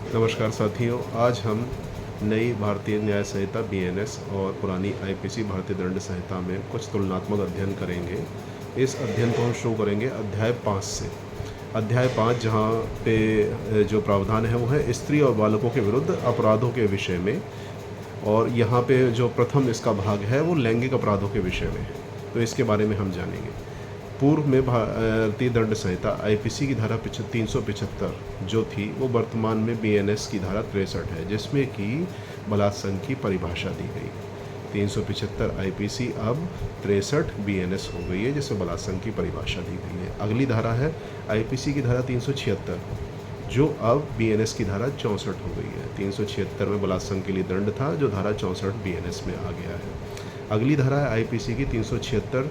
नमस्कार साथियों, आज हम नई भारतीय न्याय संहिता बीएनएस और पुरानी आईपीसी भारतीय दंड संहिता में कुछ तुलनात्मक अध्ययन करेंगे। इस अध्ययन को हम शुरू करेंगे अध्याय 5 से। अध्याय 5 जहाँ पे जो प्रावधान है वो है स्त्री और बालकों के विरुद्ध अपराधों के विषय में, और यहाँ पे जो प्रथम इसका भाग है वो लैंगिक अपराधों के विषय में है। तो इसके बारे में हम जानेंगे। पूर्व में भारतीय दंड संहिता आईपीसी की धारा 375 जो थी वो वर्तमान में बीएनएस की धारा 63 है, जिसमें कि बलात्संग की परिभाषा दी गई। 375 आईपीसी अब 63 बीएनएस हो गई है, जिसमें बलात्संग की परिभाषा दी गई है। अगली धारा है आईपीसी की धारा 376 जो अब बीएनएस की धारा 64 हो गई है। 376 में बलात्संग के लिए दंड था, जो धारा 64 बीएनएस में आ गया है। अगली धारा है आईपीसी की 376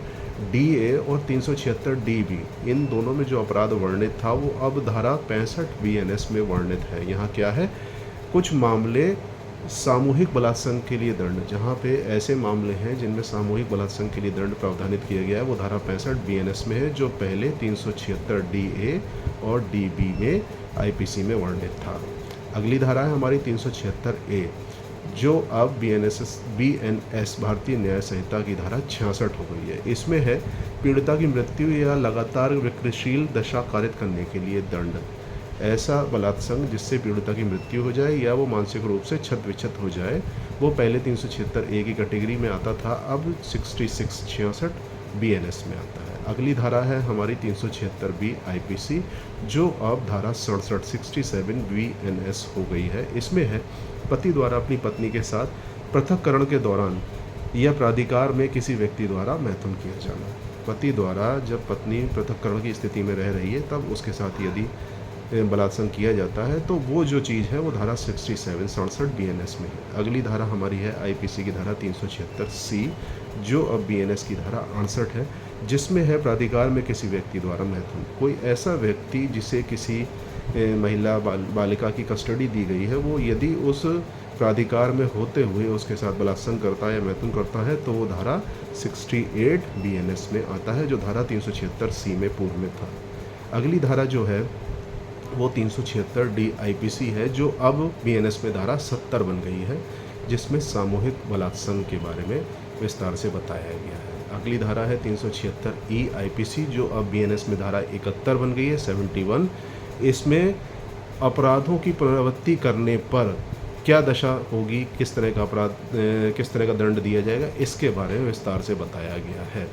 डीए और 376 डीबी। इन दोनों में जो अपराध वर्णित था वो अब धारा 65 बीएनएस में वर्णित है। यहाँ क्या है, कुछ मामले सामूहिक बलात्संग के लिए दंड, जहाँ पे ऐसे मामले हैं जिनमें सामूहिक बलात्संग के लिए दंड प्रावधानित किया गया है, वो धारा 65 बीएनएस में है, जो पहले 376 डीए और डीबी में आईपीसी में वर्णित था। अगली धारा है हमारी 376 ए, जो अब बीएनएस भारतीय न्याय संहिता की धारा 66 हो गई है। इसमें है पीड़िता की मृत्यु या लगातार विकृतिशील दशा कारित करने के लिए दंड। ऐसा बलात्संग जिससे पीड़िता की मृत्यु हो जाए या वो मानसिक रूप से छत विक्षत हो जाए, वो पहले 376 ए की कैटेगरी में आता था, अब 66 बीएनएस में आता है। अगली धारा है हमारी 376 बी आईपीसी, जो अब धारा 67 बीएनएस हो गई है। इसमें है पति द्वारा अपनी पत्नी के साथ पृथक्करण के दौरान या प्राधिकार में किसी व्यक्ति द्वारा मैथुन किया जाना। पति द्वारा जब पत्नी पृथक्करण की स्थिति में रह रही है तब उसके साथ यदि बलात्संग किया जाता है तो वो जो चीज़ है वो धारा 67 बीएनएस में है। अगली धारा हमारी है आईपीसी की धारा 376 सी, जो अब बीएनएस की धारा 68 है, जिसमें है प्राधिकार में किसी व्यक्ति द्वारा मैथुन। कोई ऐसा व्यक्ति जिसे किसी महिला बालिका की कस्टडी दी गई है, वो यदि उस प्राधिकार में होते हुए उसके साथ बलात्संग करता है या मैथुन करता है तो वो धारा 68 बीएनएस में आता है, जो धारा 376 सी में पूर्व में था। अगली धारा जो है वो 376 डी आईपीसी है, जो अब बीएनएस में धारा 70 बन गई है, जिसमें सामूहिक बलात्संग के बारे में विस्तार से बताया गया है। अगली धारा है 376 ई आईपीसी, जो अब बीएनएस में धारा 71 बन गई है, 71। इसमें अपराधों की पुनरावृत्ति करने पर क्या दशा होगी, किस तरह का अपराध, किस तरह का दंड दिया जाएगा, इसके बारे में विस्तार से बताया गया है।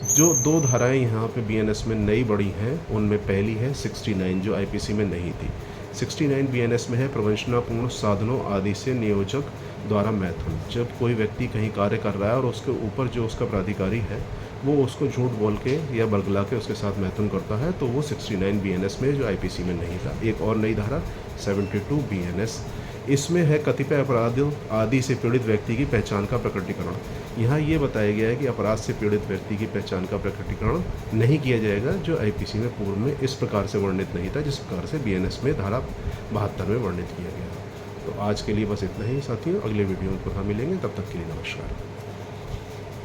जो दो धाराएं यहाँ पे बीएनएस में नई बढ़ी हैं, उनमें पहली है 69 जो आईपीसी में नहीं थी। 69 बीएनएस में है प्रवंचनापूर्ण साधनों आदि से नियोजक द्वारा मैथुन। जब कोई व्यक्ति कहीं कार्य कर रहा है और उसके ऊपर जो उसका प्राधिकारी है वो उसको झूठ बोल के या बरगला के उसके साथ मैथुन करता है, तो वो 69 बीएनएस में, जो आईपीसी में नहीं था। एक और नई धारा 72 बीएनएस, इसमें है कतिपय अपराधों आदि से पीड़ित व्यक्ति की पहचान का प्रकटीकरण। यहाँ ये बताया गया है कि अपराध से पीड़ित व्यक्ति की पहचान का प्रकटीकरण नहीं किया जाएगा, जो आईपीसी में पूर्व में इस प्रकार से वर्णित नहीं था, जिस प्रकार से बीएनएस में धारा 72 में वर्णित किया गया। तो आज के लिए बस इतना ही साथियों, अगले वीडियो में पुनः मिलेंगे, तब तक के लिए नमस्कार।